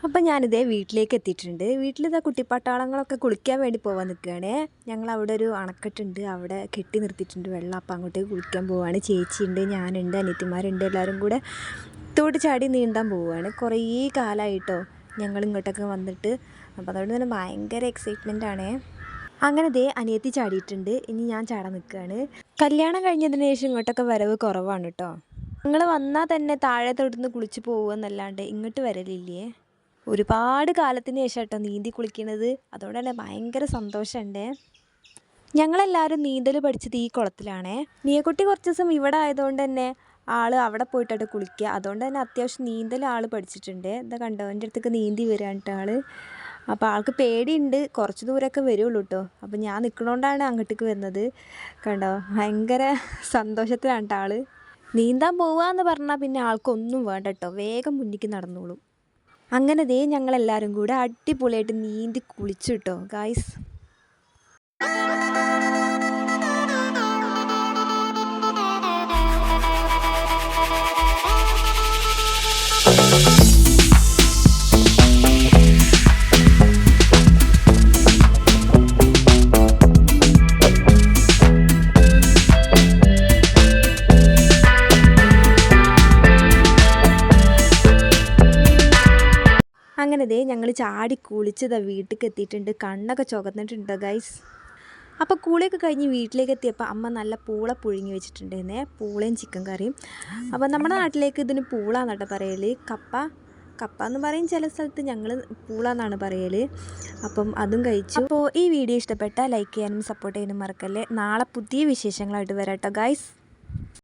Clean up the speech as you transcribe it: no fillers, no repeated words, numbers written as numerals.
അപ്പം ഞാനിതേ വീട്ടിലേക്ക് എത്തിയിട്ടുണ്ട്. വീട്ടിലിതാ കുട്ടിപ്പട്ടാളങ്ങളൊക്കെ കുളിക്കാൻ വേണ്ടി പോകാൻ നിൽക്കുകയാണേ. ഞങ്ങളവിടെ ഒരു അണക്കെട്ടുണ്ട്, അവിടെ കെട്ടി നിർത്തിയിട്ടുണ്ട് വെള്ളം. അപ്പം അങ്ങോട്ടേക്ക് കുളിക്കാൻ പോവുകയാണ്. ചേച്ചിയുണ്ട്, ഞാനുണ്ട്, അനിയത്തിമാരുണ്ട്, എല്ലാവരും കൂടെ തോട് ചാടി നീന്താൻ പോവുകയാണ്. കുറേ കാലമായിട്ടോ ഞങ്ങൾ ഇങ്ങോട്ടൊക്കെ വന്നിട്ട്. അപ്പോൾ അതുകൊണ്ട് തന്നെ ഭയങ്കര എക്സൈറ്റ്മെൻ്റ് ആണേ. അങ്ങനെ ദേ അനിയത്തി ചാടിയിട്ടുണ്ട്, ഇനി ഞാൻ ചാടാൻ നിൽക്കുകയാണ്. കല്യാണം കഴിഞ്ഞതിന് ശേഷം ഇങ്ങോട്ടൊക്കെ വരവ് കുറവാണ് കേട്ടോ. ഞങ്ങൾ വന്നാൽ തന്നെ താഴെ തൊടുന്ന് കുളിച്ച് പോകുമെന്നല്ലാണ്ട് ഇങ്ങോട്ട് വരലില്ലേ. ഒരുപാട് കാലത്തിന് ശേഷം കേട്ടോ നീന്തി കുളിക്കുന്നത്. അതുകൊണ്ട് തന്നെ ഭയങ്കര സന്തോഷമുണ്ട്. ഞങ്ങളെല്ലാവരും നീന്തൽ പഠിച്ചത് ഈ കുളത്തിലാണേ. നീയക്കുട്ടി കുറച്ച് ദിവസം ഇവിടെ ആയതുകൊണ്ട് തന്നെ ആൾ അവിടെ പോയിട്ടാണ് കുളിക്കുക. അതുകൊണ്ട് തന്നെ അത്യാവശ്യം നീന്തൽ ആൾ പഠിച്ചിട്ടുണ്ട്. എന്താ കണ്ടോ, എൻ്റെ അടുത്തേക്ക് നീന്തി വരികയാണ് കേട്ടോ ആൾ. അപ്പോൾ ആൾക്ക് പേടിയുണ്ട്, കുറച്ച് ദൂരമൊക്കെ വരുള്ളൂ കേട്ടോ. അപ്പോൾ ഞാൻ നിൽക്കണോണ്ടാണ് അങ്ങോട്ടേക്ക് വരുന്നത്. കണ്ടോ, ഭയങ്കര സന്തോഷത്തിലാണ് കേട്ടോ ആൾ. നീന്താൻ പോവുകയെന്ന് പറഞ്ഞാൽ പിന്നെ ആൾക്കൊന്നും വേണ്ട കേട്ടോ, വേഗം മുന്നിലേക്ക് നടന്നോളും. അങ്ങനെ ദേ ഞങ്ങളെല്ലാവരും കൂടെ അടിപൊളിയായിട്ട് നീന്തി കുളിച്ചു കേട്ടോ ഗായ്സ്. അങ്ങനെ ദേ ഞങ്ങൾ ചാടി കുളിച്ചതാ വീട്ടിലേക്ക് എത്തിയിട്ടുണ്ട്. കണ്ണൊക്കെ ചുവന്നിട്ടുണ്ട് ഗൈസ്. അപ്പോൾ കുളിയൊക്കെ കഴിഞ്ഞ് വീട്ടിലേക്ക് എത്തിയപ്പോൾ അമ്മ നല്ല പൂള പുഴുങ്ങി വെച്ചിട്ടുണ്ടായിരുന്നേ, പൂളയും ചിക്കൻ കറിയും. അപ്പോൾ നമ്മുടെ നാട്ടിലേക്ക് ഇതിന് പൂള എന്നാട്ടോ പറയൽ. കപ്പ എന്ന് പറയും ചില സ്ഥലത്ത്, ഞങ്ങൾ പൂള എന്നാണ് പറയൽ. അപ്പം അതും കഴിച്ചു. അപ്പോൾ ഈ വീഡിയോ ഇഷ്ടപ്പെട്ടാൽ ലൈക്ക് ചെയ്യാനും സപ്പോർട്ട് ചെയ്യാനും മറക്കല്ലേ. നാളെ പുതിയ വിശേഷങ്ങളായിട്ട് വരാം കേട്ടോ ഗൈസ്.